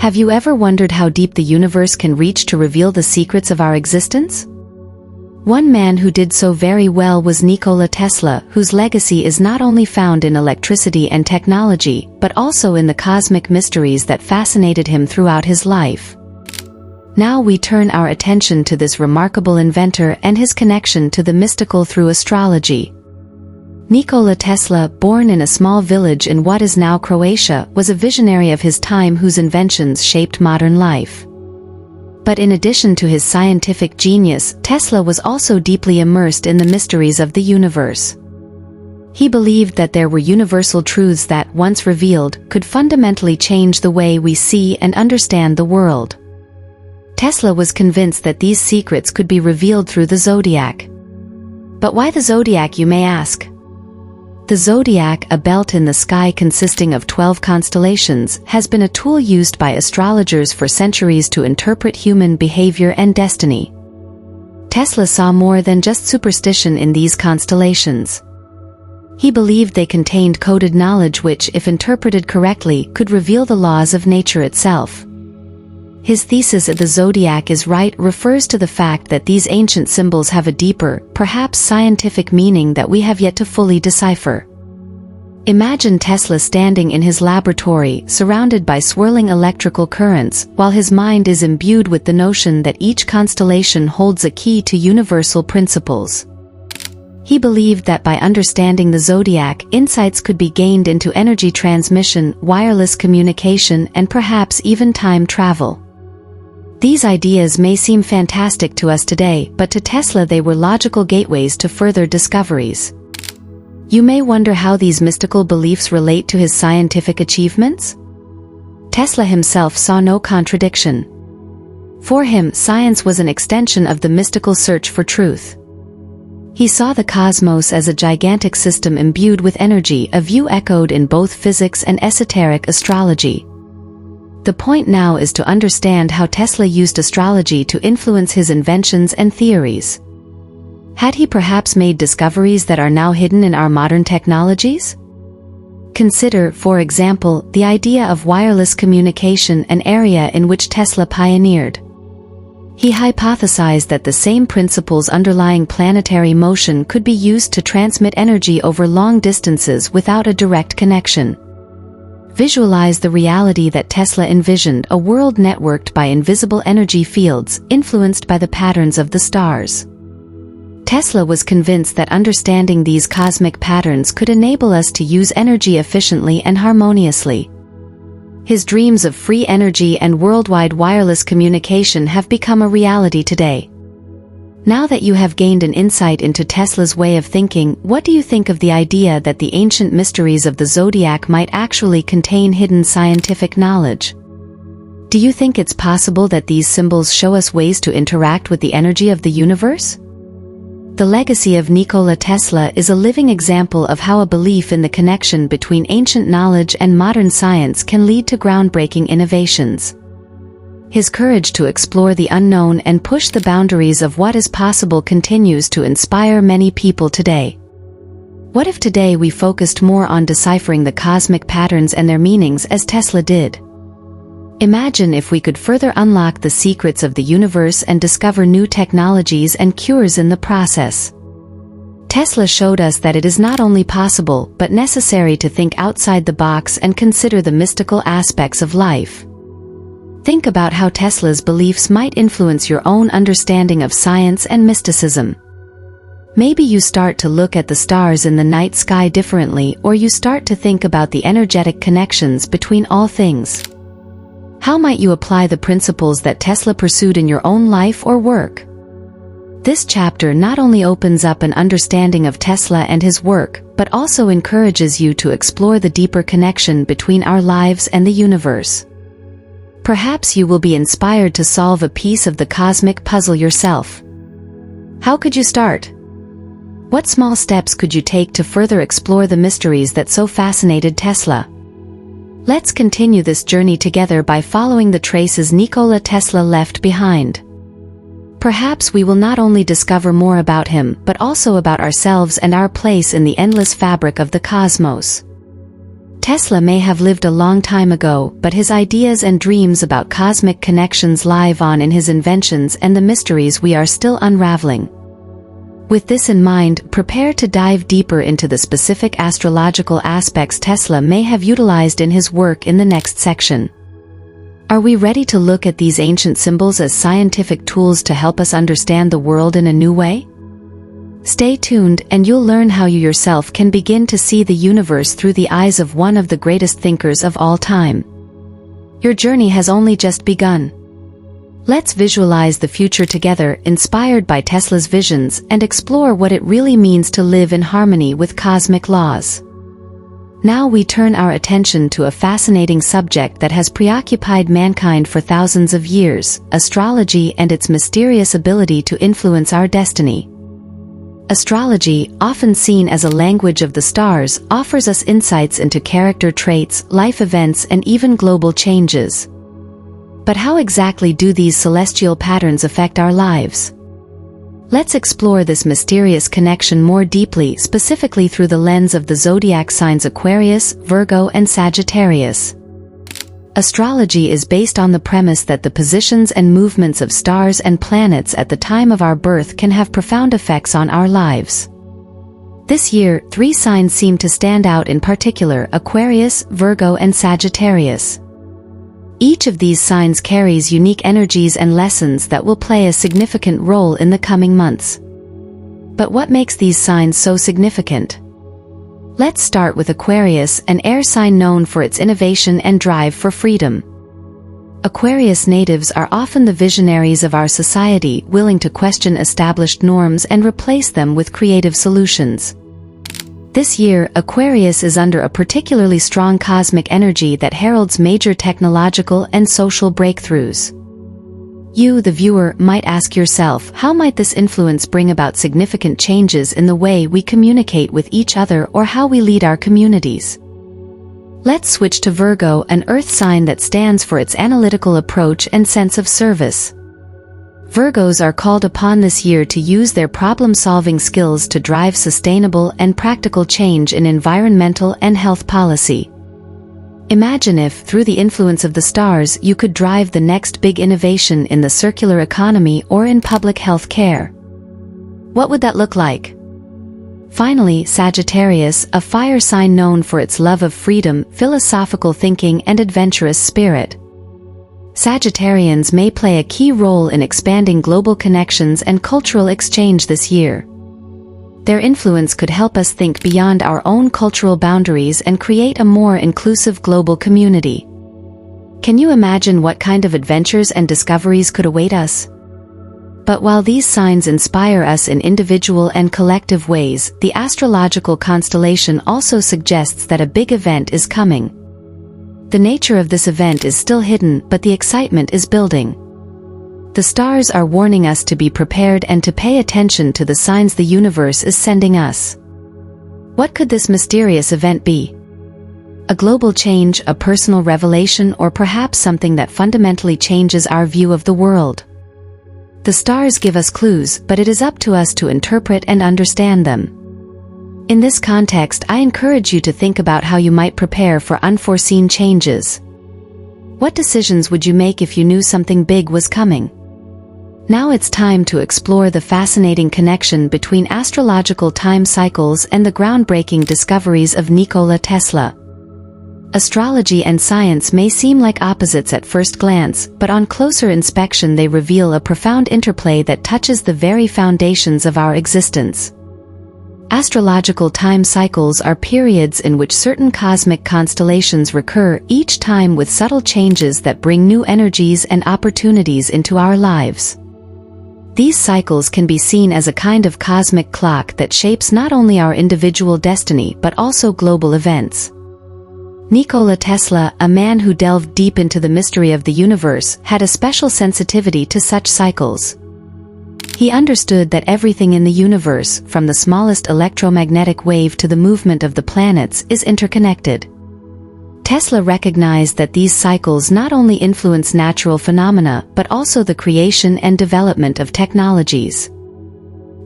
Have you ever wondered how deep the universe can reach to reveal the secrets of our existence? One man who did so very well was Nikola Tesla, whose legacy is not only found in electricity and technology, but also in the cosmic mysteries that fascinated him throughout his life. Now we turn our attention to this remarkable inventor and his connection to the mystical through astrology. Nikola Tesla, born in a small village in what is now Croatia, was a visionary of his time whose inventions shaped modern life. But in addition to his scientific genius, Tesla was also deeply immersed in the mysteries of the universe. He believed that there were universal truths that, once revealed, could fundamentally change the way we see and understand the world. Tesla was convinced that these secrets could be revealed through the zodiac. But why the zodiac, you may ask? The zodiac, a belt in the sky consisting of 12 constellations, has been a tool used by astrologers for centuries to interpret human behavior and destiny. Tesla saw more than just superstition in these constellations. He believed they contained coded knowledge which, if interpreted correctly, could reveal the laws of nature itself. His thesis that the zodiac is right refers to the fact that these ancient symbols have a deeper, perhaps scientific meaning that we have yet to fully decipher. Imagine Tesla standing in his laboratory, surrounded by swirling electrical currents, while his mind is imbued with the notion that each constellation holds a key to universal principles. He believed that by understanding the zodiac, insights could be gained into energy transmission, wireless communication, and perhaps even time travel. These ideas may seem fantastic to us today, but to Tesla they were logical gateways to further discoveries. You may wonder how these mystical beliefs relate to his scientific achievements? Tesla himself saw no contradiction. For him, science was an extension of the mystical search for truth. He saw the cosmos as a gigantic system imbued with energy, a view echoed in both physics and esoteric astrology. The point now is to understand how Tesla used astrology to influence his inventions and theories. Had he perhaps made discoveries that are now hidden in our modern technologies? Consider, for example, the idea of wireless communication, an area in which Tesla pioneered. He hypothesized that the same principles underlying planetary motion could be used to transmit energy over long distances without a direct connection. Visualize the reality that Tesla envisioned, a world networked by invisible energy fields, influenced by the patterns of the stars. Tesla was convinced that understanding these cosmic patterns could enable us to use energy efficiently and harmoniously. His dreams of free energy and worldwide wireless communication have become a reality today. Now that you have gained an insight into Tesla's way of thinking, what do you think of the idea that the ancient mysteries of the zodiac might actually contain hidden scientific knowledge? Do you think it's possible that these symbols show us ways to interact with the energy of the universe? The legacy of Nikola Tesla is a living example of how a belief in the connection between ancient knowledge and modern science can lead to groundbreaking innovations. His courage to explore the unknown and push the boundaries of what is possible continues to inspire many people today. What if today we focused more on deciphering the cosmic patterns and their meanings as Tesla did? Imagine if we could further unlock the secrets of the universe and discover new technologies and cures in the process. Tesla showed us that it is not only possible but necessary to think outside the box and consider the mystical aspects of life. Think about how Tesla's beliefs might influence your own understanding of science and mysticism. Maybe you start to look at the stars in the night sky differently, or you start to think about the energetic connections between all things. How might you apply the principles that Tesla pursued in your own life or work? This chapter not only opens up an understanding of Tesla and his work, but also encourages you to explore the deeper connection between our lives and the universe. Perhaps you will be inspired to solve a piece of the cosmic puzzle yourself. How could you start? What small steps could you take to further explore the mysteries that so fascinated Tesla? Let's continue this journey together by following the traces Nikola Tesla left behind. Perhaps we will not only discover more about him, but also about ourselves and our place in the endless fabric of the cosmos. Tesla may have lived a long time ago, but his ideas and dreams about cosmic connections live on in his inventions and the mysteries we are still unraveling. With this in mind, prepare to dive deeper into the specific astrological aspects Tesla may have utilized in his work in the next section. Are we ready to look at these ancient symbols as scientific tools to help us understand the world in a new way? Stay tuned and you'll learn how you yourself can begin to see the universe through the eyes of one of the greatest thinkers of all time. Your journey has only just begun. Let's visualize the future together, inspired by Tesla's visions, and explore what it really means to live in harmony with cosmic laws. Now we turn our attention to a fascinating subject that has preoccupied mankind for thousands of years: astrology and its mysterious ability to influence our destiny. Astrology, often seen as a language of the stars, offers us insights into character traits, life events, and even global changes. But how exactly do these celestial patterns affect our lives? Let's explore this mysterious connection more deeply, specifically through the lens of the zodiac signs Aquarius, Virgo, and Sagittarius. Astrology is based on the premise that the positions and movements of stars and planets at the time of our birth can have profound effects on our lives. This year, 3 signs seem to stand out in particular: Aquarius, Virgo, and Sagittarius. Each of these signs carries unique energies and lessons that will play a significant role in the coming months. But what makes these signs so significant? Let's start with Aquarius, an air sign known for its innovation and drive for freedom. Aquarius natives are often the visionaries of our society, willing to question established norms and replace them with creative solutions. This year, Aquarius is under a particularly strong cosmic energy that heralds major technological and social breakthroughs. You, the viewer, might ask yourself, how might this influence bring about significant changes in the way we communicate with each other or how we lead our communities? Let's switch to Virgo, an earth sign that stands for its analytical approach and sense of service. Virgos are called upon this year to use their problem-solving skills to drive sustainable and practical change in environmental and health policy. Imagine if, through the influence of the stars, you could drive the next big innovation in the circular economy or in public health care. What would that look like? Finally, Sagittarius, a fire sign known for its love of freedom, philosophical thinking, and adventurous spirit. Sagittarians may play a key role in expanding global connections and cultural exchange this year. Their influence could help us think beyond our own cultural boundaries and create a more inclusive global community. Can you imagine what kind of adventures and discoveries could await us? But while these signs inspire us in individual and collective ways, the astrological constellation also suggests that a big event is coming. The nature of this event is still hidden, but the excitement is building. The stars are warning us to be prepared and to pay attention to the signs the universe is sending us. What could this mysterious event be? A global change, a personal revelation, or perhaps something that fundamentally changes our view of the world? The stars give us clues, but it is up to us to interpret and understand them. In this context, I encourage you to think about how you might prepare for unforeseen changes. What decisions would you make if you knew something big was coming? Now it's time to explore the fascinating connection between astrological time cycles and the groundbreaking discoveries of Nikola Tesla. Astrology and science may seem like opposites at first glance, but on closer inspection they reveal a profound interplay that touches the very foundations of our existence. Astrological time cycles are periods in which certain cosmic constellations recur, each time with subtle changes that bring new energies and opportunities into our lives. These cycles can be seen as a kind of cosmic clock that shapes not only our individual destiny but also global events. Nikola Tesla, a man who delved deep into the mystery of the universe, had a special sensitivity to such cycles. He understood that everything in the universe, from the smallest electromagnetic wave to the movement of the planets, is interconnected. Tesla recognized that these cycles not only influence natural phenomena but also the creation and development of technologies.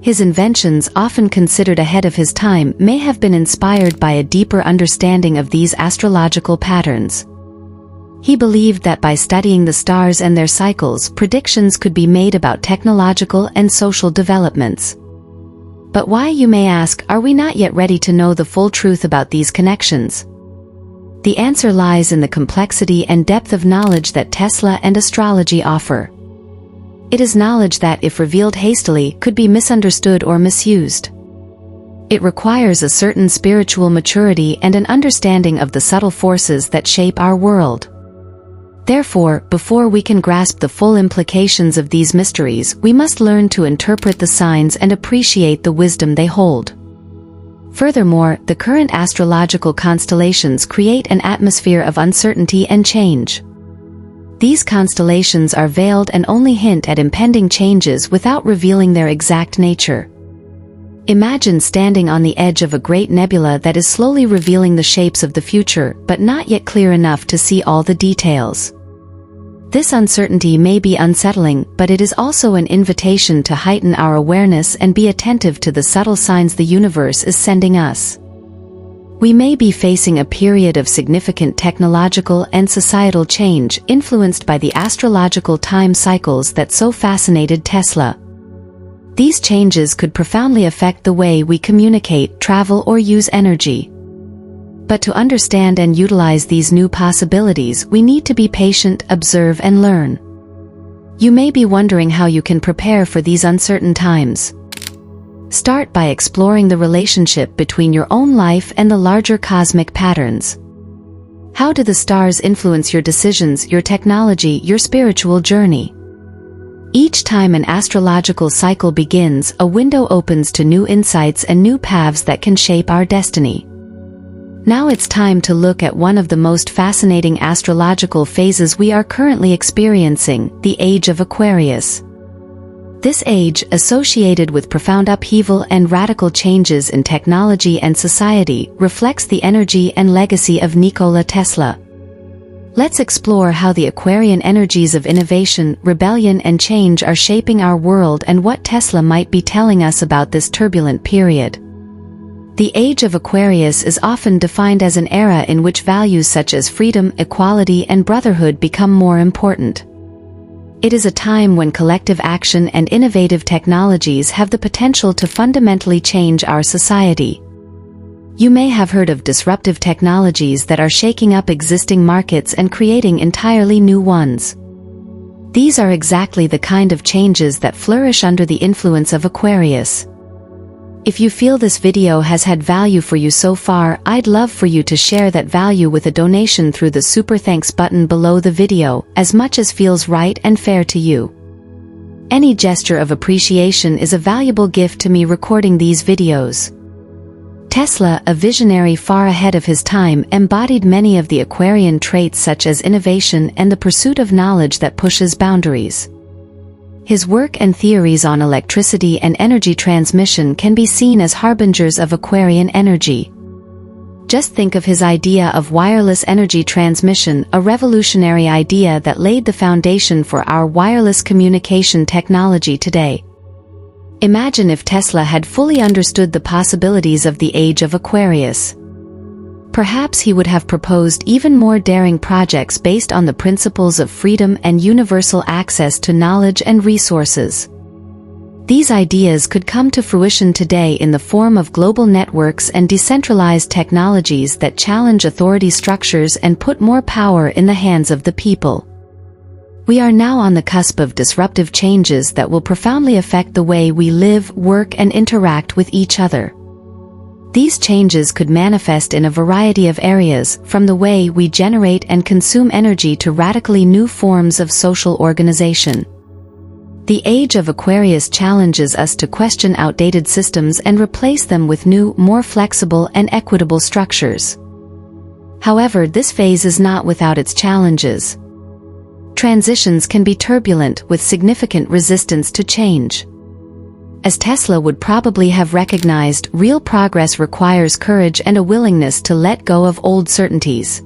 His inventions, often considered ahead of his time, may have been inspired by a deeper understanding of these astrological patterns. He believed that by studying the stars and their cycles, predictions could be made about technological and social developments. But why, you may ask, are we not yet ready to know the full truth about these connections? The answer lies in the complexity and depth of knowledge that Tesla and astrology offer. It is knowledge that, if revealed hastily, could be misunderstood or misused. It requires a certain spiritual maturity and an understanding of the subtle forces that shape our world. Therefore, before we can grasp the full implications of these mysteries, we must learn to interpret the signs and appreciate the wisdom they hold. Furthermore, the current astrological constellations create an atmosphere of uncertainty and change. These constellations are veiled and only hint at impending changes without revealing their exact nature. Imagine standing on the edge of a great nebula that is slowly revealing the shapes of the future, but not yet clear enough to see all the details. This uncertainty may be unsettling, but it is also an invitation to heighten our awareness and be attentive to the subtle signs the universe is sending us. We may be facing a period of significant technological and societal change, influenced by the astrological time cycles that so fascinated Tesla. These changes could profoundly affect the way we communicate, travel, or use energy. But to understand and utilize these new possibilities, we need to be patient, observe, and learn. You may be wondering how you can prepare for these uncertain times. Start by exploring the relationship between your own life and the larger cosmic patterns. How do the stars influence your decisions, your technology, your spiritual journey? Each time an astrological cycle begins, a window opens to new insights and new paths that can shape our destiny. Now it's time to look at one of the most fascinating astrological phases we are currently experiencing, the Age of Aquarius. This age, associated with profound upheaval and radical changes in technology and society, reflects the energy and legacy of Nikola Tesla. Let's explore how the Aquarian energies of innovation, rebellion, and change are shaping our world and what Tesla might be telling us about this turbulent period. The Age of Aquarius is often defined as an era in which values such as freedom, equality, and brotherhood become more important. It is a time when collective action and innovative technologies have the potential to fundamentally change our society. You may have heard of disruptive technologies that are shaking up existing markets and creating entirely new ones. These are exactly the kind of changes that flourish under the influence of Aquarius. If you feel this video has had value for you so far, I'd love for you to share that value with a donation through the Super Thanks button below the video, as much as feels right and fair to you. Any gesture of appreciation is a valuable gift to me recording these videos. Tesla, a visionary far ahead of his time, embodied many of the Aquarian traits such as innovation and the pursuit of knowledge that pushes boundaries. His work and theories on electricity and energy transmission can be seen as harbingers of Aquarian energy. Just think of his idea of wireless energy transmission, a revolutionary idea that laid the foundation for our wireless communication technology today. Imagine if Tesla had fully understood the possibilities of the Age of Aquarius. Perhaps he would have proposed even more daring projects based on the principles of freedom and universal access to knowledge and resources. These ideas could come to fruition today in the form of global networks and decentralized technologies that challenge authority structures and put more power in the hands of the people. We are now on the cusp of disruptive changes that will profoundly affect the way we live, work, and interact with each other. These changes could manifest in a variety of areas, from the way we generate and consume energy to radically new forms of social organization. The Age of Aquarius challenges us to question outdated systems and replace them with new, more flexible and equitable structures. However, this phase is not without its challenges. Transitions can be turbulent, with significant resistance to change. As Tesla would probably have recognized, real progress requires courage and a willingness to let go of old certainties.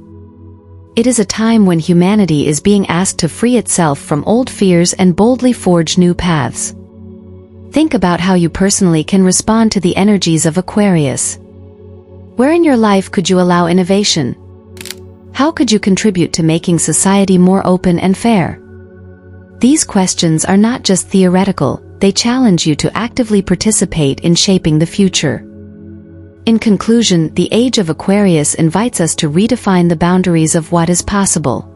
It is a time when humanity is being asked to free itself from old fears and boldly forge new paths. Think about how you personally can respond to the energies of Aquarius. Where in your life could you allow innovation? How could you contribute to making society more open and fair? These questions are not just theoretical, they challenge you to actively participate in shaping the future. In conclusion, the age of Aquarius invites us to redefine the boundaries of what is possible.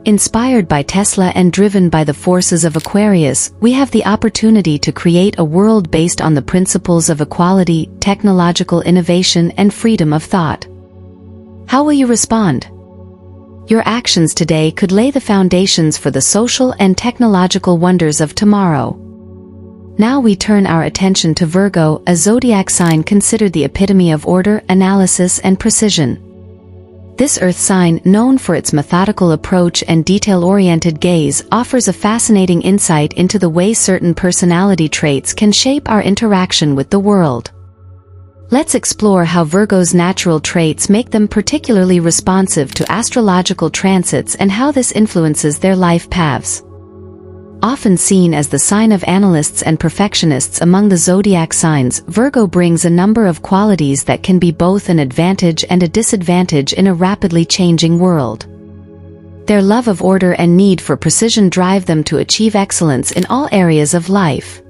Inspired by Tesla and driven by the forces of Aquarius, we have the opportunity to create a world based on the principles of equality, technological innovation, and freedom of thought. How will you respond? Your actions today could lay the foundations for the social and technological wonders of tomorrow. Now we turn our attention to Virgo, a zodiac sign considered the epitome of order, analysis, and precision. This earth sign, known for its methodical approach and detail-oriented gaze, offers a fascinating insight into the way certain personality traits can shape our interaction with the world. Let's explore how Virgo's natural traits make them particularly responsive to astrological transits and how this influences their life paths. Often seen as the sign of analysts and perfectionists among the zodiac signs, Virgo brings a number of qualities that can be both an advantage and a disadvantage in a rapidly changing world. Their love of order and need for precision drive them to achieve excellence in all areas of life.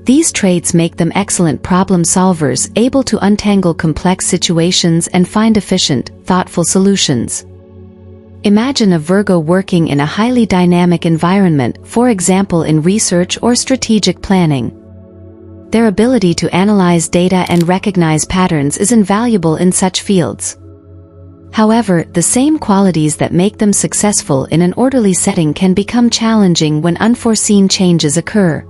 These traits make them excellent problem solvers, able to untangle complex situations and find efficient, thoughtful solutions. Imagine a Virgo working in a highly dynamic environment, for example in research or strategic planning. Their ability to analyze data and recognize patterns is invaluable in such fields. However, the same qualities that make them successful in an orderly setting can become challenging when unforeseen changes occur.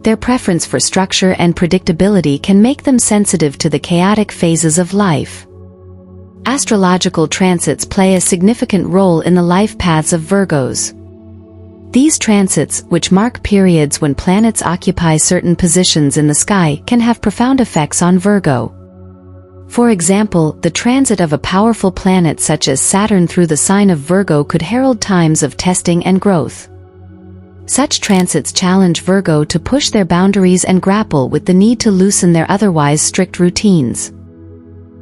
Their preference for structure and predictability can make them sensitive to the chaotic phases of life. Astrological transits play a significant role in the life paths of Virgos. These transits, which mark periods when planets occupy certain positions in the sky, can have profound effects on Virgo. For example, the transit of a powerful planet such as Saturn through the sign of Virgo could herald times of testing and growth. Such transits challenge Virgo to push their boundaries and grapple with the need to loosen their otherwise strict routines.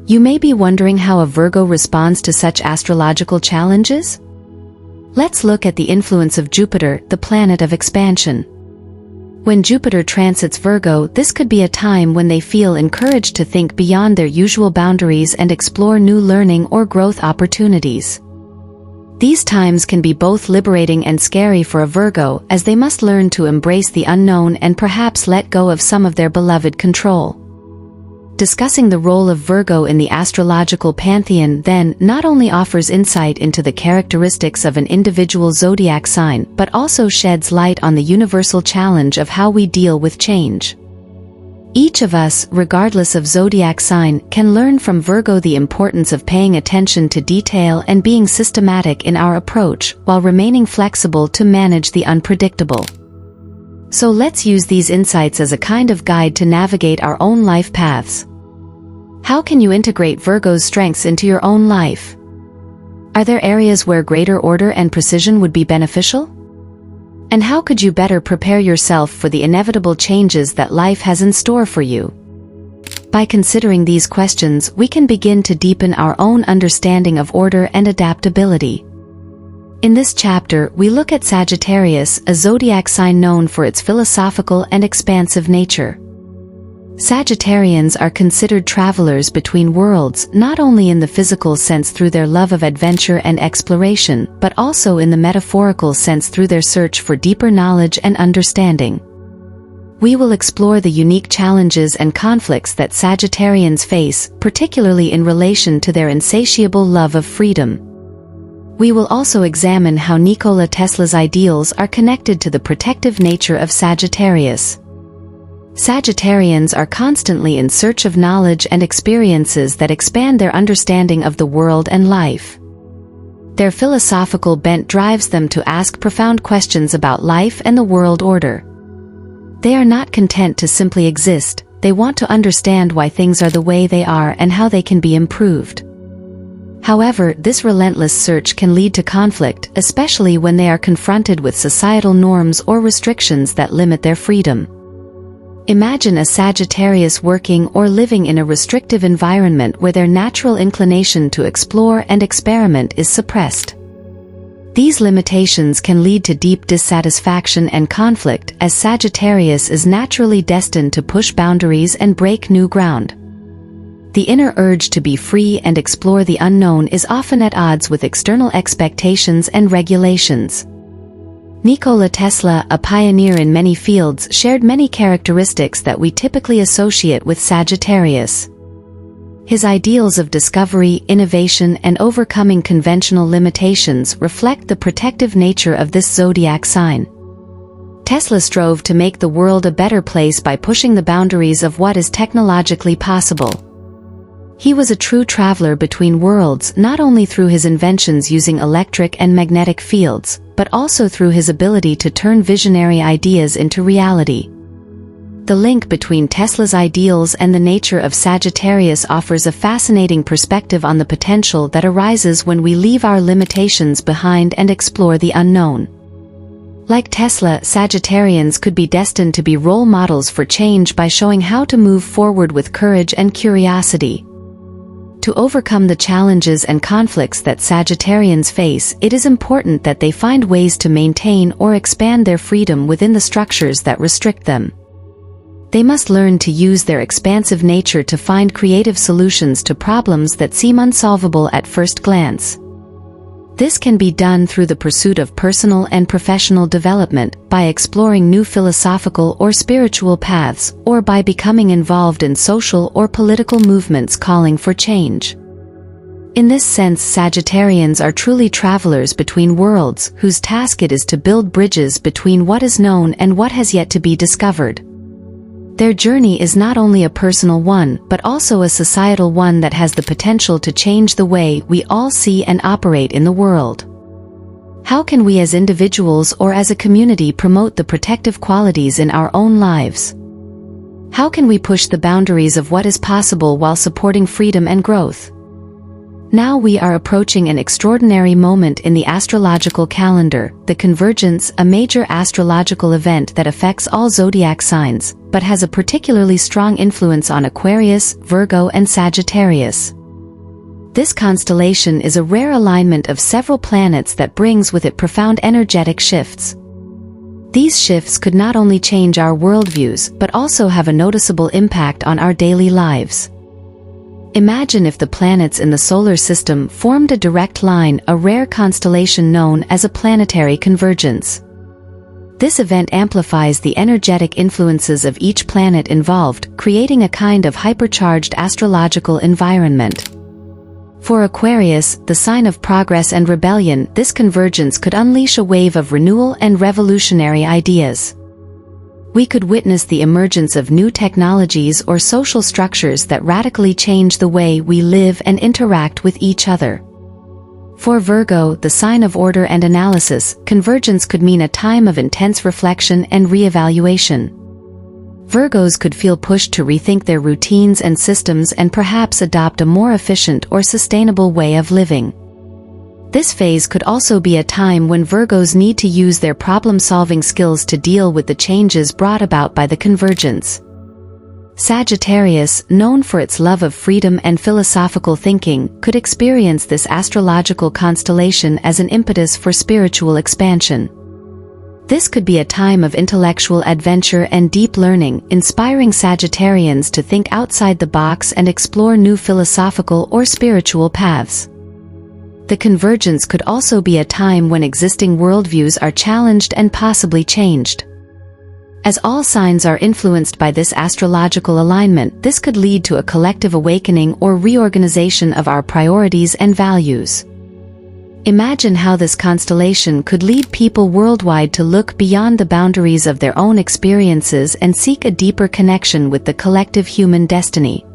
You may be wondering how a Virgo responds to such astrological challenges? Let's look at the influence of Jupiter, the planet of expansion. When Jupiter transits Virgo, this could be a time when they feel encouraged to think beyond their usual boundaries and explore new learning or growth opportunities. These times can be both liberating and scary for a Virgo, as they must learn to embrace the unknown and perhaps let go of some of their beloved control. Discussing the role of Virgo in the astrological pantheon then not only offers insight into the characteristics of an individual zodiac sign, but also sheds light on the universal challenge of how we deal with change. Each of us, regardless of zodiac sign, can learn from Virgo the importance of paying attention to detail and being systematic in our approach, while remaining flexible to manage the unpredictable. So let's use these insights as a kind of guide to navigate our own life paths. How can you integrate Virgo's strengths into your own life? Are there areas where greater order and precision would be beneficial? And how could you better prepare yourself for the inevitable changes that life has in store for you? By considering these questions, we can begin to deepen our own understanding of order and adaptability. In this chapter, we look at Sagittarius, a zodiac sign known for its philosophical and expansive nature. Sagittarians are considered travelers between worlds, not only in the physical sense through their love of adventure and exploration, but also in the metaphorical sense through their search for deeper knowledge and understanding. We will explore the unique challenges and conflicts that Sagittarians face, particularly in relation to their insatiable love of freedom. We will also examine how Nikola Tesla's ideals are connected to the protective nature of Sagittarius. Sagittarians are constantly in search of knowledge and experiences that expand their understanding of the world and life. Their philosophical bent drives them to ask profound questions about life and the world order. They are not content to simply exist, they want to understand why things are the way they are and how they can be improved. However, this relentless search can lead to conflict, especially when they are confronted with societal norms or restrictions that limit their freedom. Imagine a Sagittarius working or living in a restrictive environment where their natural inclination to explore and experiment is suppressed. These limitations can lead to deep dissatisfaction and conflict, as Sagittarius is naturally destined to push boundaries and break new ground. The inner urge to be free and explore the unknown is often at odds with external expectations and regulations. Nikola Tesla, a pioneer in many fields, shared many characteristics that we typically associate with Sagittarius. His ideals of discovery, innovation, and overcoming conventional limitations reflect the protective nature of this zodiac sign. Tesla strove to make the world a better place by pushing the boundaries of what is technologically possible. He was a true traveler between worlds, not only through his inventions using electric and magnetic fields, but also through his ability to turn visionary ideas into reality. The link between Tesla's ideals and the nature of Sagittarius offers a fascinating perspective on the potential that arises when we leave our limitations behind and explore the unknown. Like Tesla, Sagittarians could be destined to be role models for change by showing how to move forward with courage and curiosity. To overcome the challenges and conflicts that Sagittarians face, it is important that they find ways to maintain or expand their freedom within the structures that restrict them. They must learn to use their expansive nature to find creative solutions to problems that seem unsolvable at first glance. This can be done through the pursuit of personal and professional development, by exploring new philosophical or spiritual paths, or by becoming involved in social or political movements calling for change. In this sense, Sagittarians are truly travelers between worlds, whose task it is to build bridges between what is known and what has yet to be discovered. Their journey is not only a personal one, but also a societal one that has the potential to change the way we all see and operate in the world. How can we as individuals or as a community promote the protective qualities in our own lives? How can we push the boundaries of what is possible while supporting freedom and growth? Now we are approaching an extraordinary moment in the astrological calendar, the convergence, a major astrological event that affects all zodiac signs, but has a particularly strong influence on Aquarius, Virgo, and Sagittarius. This constellation is a rare alignment of several planets that brings with it profound energetic shifts. These shifts could not only change our worldviews, but also have a noticeable impact on our daily lives. Imagine if the planets in the solar system formed a direct line, a rare constellation known as a planetary convergence. This event amplifies the energetic influences of each planet involved, creating a kind of hypercharged astrological environment. For Aquarius, the sign of progress and rebellion, this convergence could unleash a wave of renewal and revolutionary ideas. We could witness the emergence of new technologies or social structures that radically change the way we live and interact with each other. For Virgo, the sign of order and analysis, convergence could mean a time of intense reflection and re-evaluation. Virgos could feel pushed to rethink their routines and systems and perhaps adopt a more efficient or sustainable way of living. This phase could also be a time when Virgos need to use their problem-solving skills to deal with the changes brought about by the convergence. Sagittarius, known for its love of freedom and philosophical thinking, could experience this astrological constellation as an impetus for spiritual expansion. This could be a time of intellectual adventure and deep learning, inspiring Sagittarians to think outside the box and explore new philosophical or spiritual paths. The convergence could also be a time when existing worldviews are challenged and possibly changed. As all signs are influenced by this astrological alignment, this could lead to a collective awakening or reorganization of our priorities and values. Imagine how this constellation could lead people worldwide to look beyond the boundaries of their own experiences and seek a deeper connection with the collective human destiny.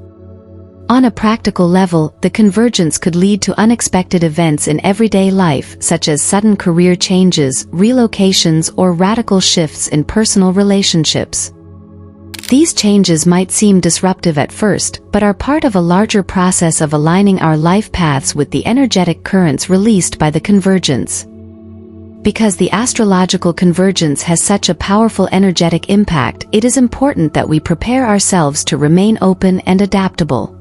On a practical level, the convergence could lead to unexpected events in everyday life, such as sudden career changes, relocations, or radical shifts in personal relationships. These changes might seem disruptive at first, but are part of a larger process of aligning our life paths with the energetic currents released by the convergence. Because the astrological convergence has such a powerful energetic impact, it is important that we prepare ourselves to remain open and adaptable.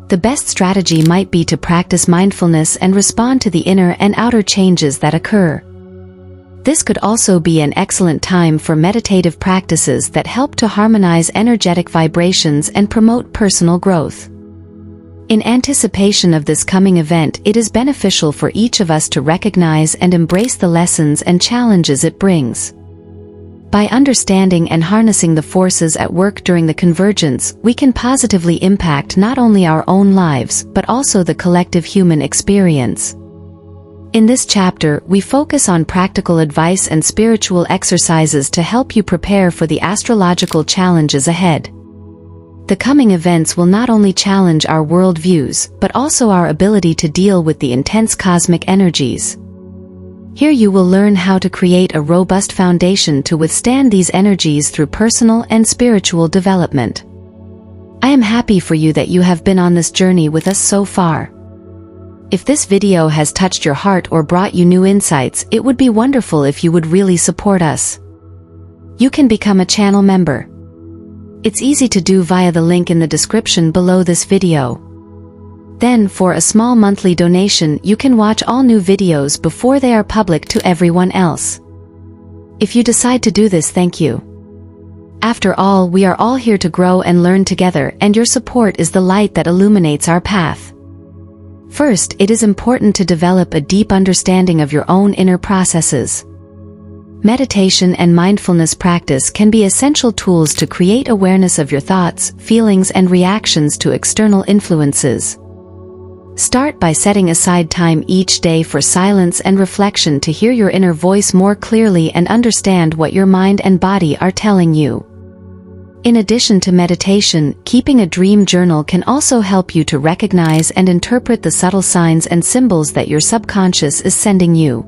The best strategy might be to practice mindfulness and respond to the inner and outer changes that occur. This could also be an excellent time for meditative practices that help to harmonize energetic vibrations and promote personal growth. In anticipation of this coming event, it is beneficial for each of us to recognize and embrace the lessons and challenges it brings. By understanding and harnessing the forces at work during the convergence, we can positively impact not only our own lives, but also the collective human experience. In this chapter, we focus on practical advice and spiritual exercises to help you prepare for the astrological challenges ahead. The coming events will not only challenge our worldviews, but also our ability to deal with the intense cosmic energies. Here you will learn how to create a robust foundation to withstand these energies through personal and spiritual development. I am happy for you that you have been on this journey with us so far. If this video has touched your heart or brought you new insights, it would be wonderful if you would really support us. You can become a channel member. It's easy to do via the link in the description below this video. Then, for a small monthly donation, you can watch all new videos before they are public to everyone else. If you decide to do this, thank you. After all, we are all here to grow and learn together, and your support is the light that illuminates our path. First, it is important to develop a deep understanding of your own inner processes. Meditation and mindfulness practice can be essential tools to create awareness of your thoughts, feelings, and reactions to external influences. Start by setting aside time each day for silence and reflection to hear your inner voice more clearly and understand what your mind and body are telling you. In addition to meditation, keeping a dream journal can also help you to recognize and interpret the subtle signs and symbols that your subconscious is sending you.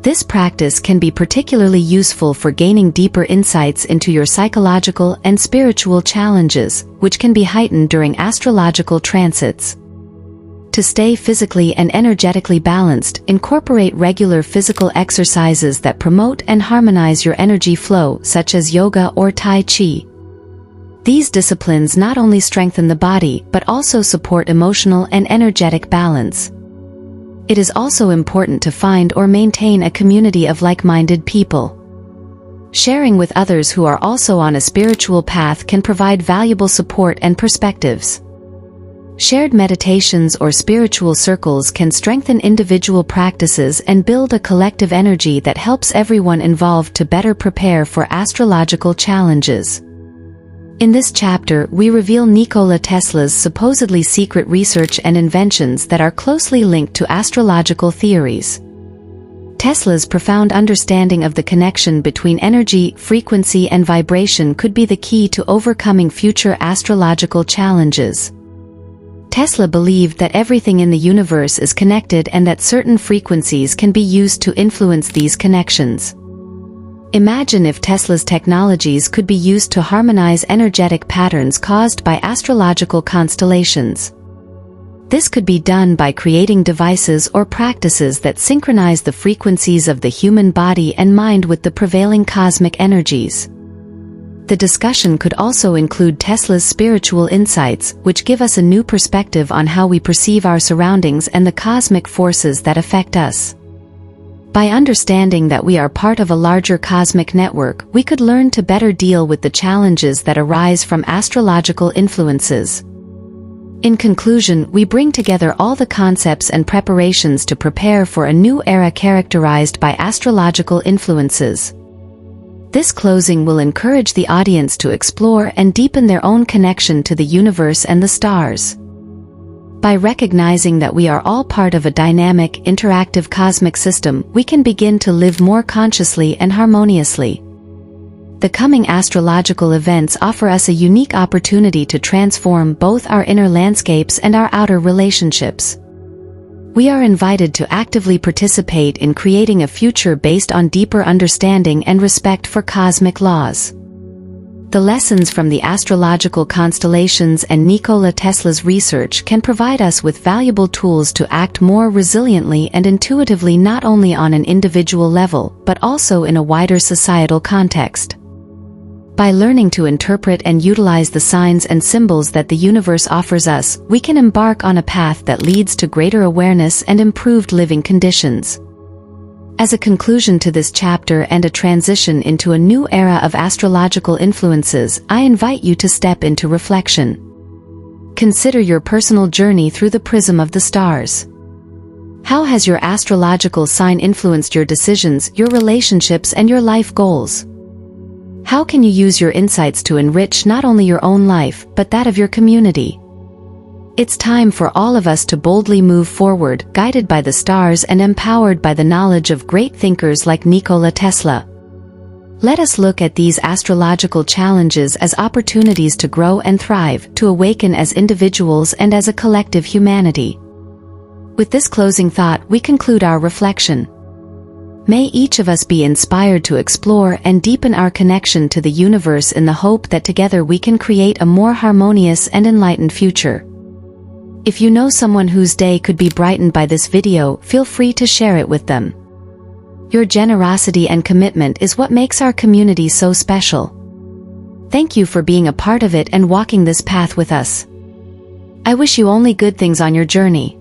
This practice can be particularly useful for gaining deeper insights into your psychological and spiritual challenges, which can be heightened during astrological transits. To stay physically and energetically balanced, incorporate regular physical exercises that promote and harmonize your energy flow, such as yoga or Tai Chi. These disciplines not only strengthen the body, but also support emotional and energetic balance. It is also important to find or maintain a community of like-minded people. Sharing with others who are also on a spiritual path can provide valuable support and perspectives. Shared meditations or spiritual circles can strengthen individual practices and build a collective energy that helps everyone involved to better prepare for astrological challenges. In this chapter, we reveal Nikola Tesla's supposedly secret research and inventions that are closely linked to astrological theories. Tesla's profound understanding of the connection between energy, frequency, and vibration could be the key to overcoming future astrological challenges. Tesla believed that everything in the universe is connected and that certain frequencies can be used to influence these connections. Imagine if Tesla's technologies could be used to harmonize energetic patterns caused by astrological constellations. This could be done by creating devices or practices that synchronize the frequencies of the human body and mind with the prevailing cosmic energies. The discussion could also include Tesla's spiritual insights, which give us a new perspective on how we perceive our surroundings and the cosmic forces that affect us. By understanding that we are part of a larger cosmic network, we could learn to better deal with the challenges that arise from astrological influences. In conclusion, we bring together all the concepts and preparations to prepare for a new era characterized by astrological influences. This closing will encourage the audience to explore and deepen their own connection to the universe and the stars. By recognizing that we are all part of a dynamic, interactive cosmic system, we can begin to live more consciously and harmoniously. The coming astrological events offer us a unique opportunity to transform both our inner landscapes and our outer relationships. We are invited to actively participate in creating a future based on deeper understanding and respect for cosmic laws. The lessons from the astrological constellations and Nikola Tesla's research can provide us with valuable tools to act more resiliently and intuitively, not only on an individual level, but also in a wider societal context. By learning to interpret and utilize the signs and symbols that the universe offers us, we can embark on a path that leads to greater awareness and improved living conditions. As a conclusion to this chapter and a transition into a new era of astrological influences, I invite you to step into reflection. Consider your personal journey through the prism of the stars. How has your astrological sign influenced your decisions, your relationships, and your life goals? How can you use your insights to enrich not only your own life, but that of your community? It's time for all of us to boldly move forward, guided by the stars and empowered by the knowledge of great thinkers like Nikola Tesla. Let us look at these astrological challenges as opportunities to grow and thrive, to awaken as individuals and as a collective humanity. With this closing thought, we conclude our reflection. May each of us be inspired to explore and deepen our connection to the universe in the hope that together we can create a more harmonious and enlightened future. If you know someone whose day could be brightened by this video, feel free to share it with them. Your generosity and commitment is what makes our community so special. Thank you for being a part of it and walking this path with us. I wish you only good things on your journey.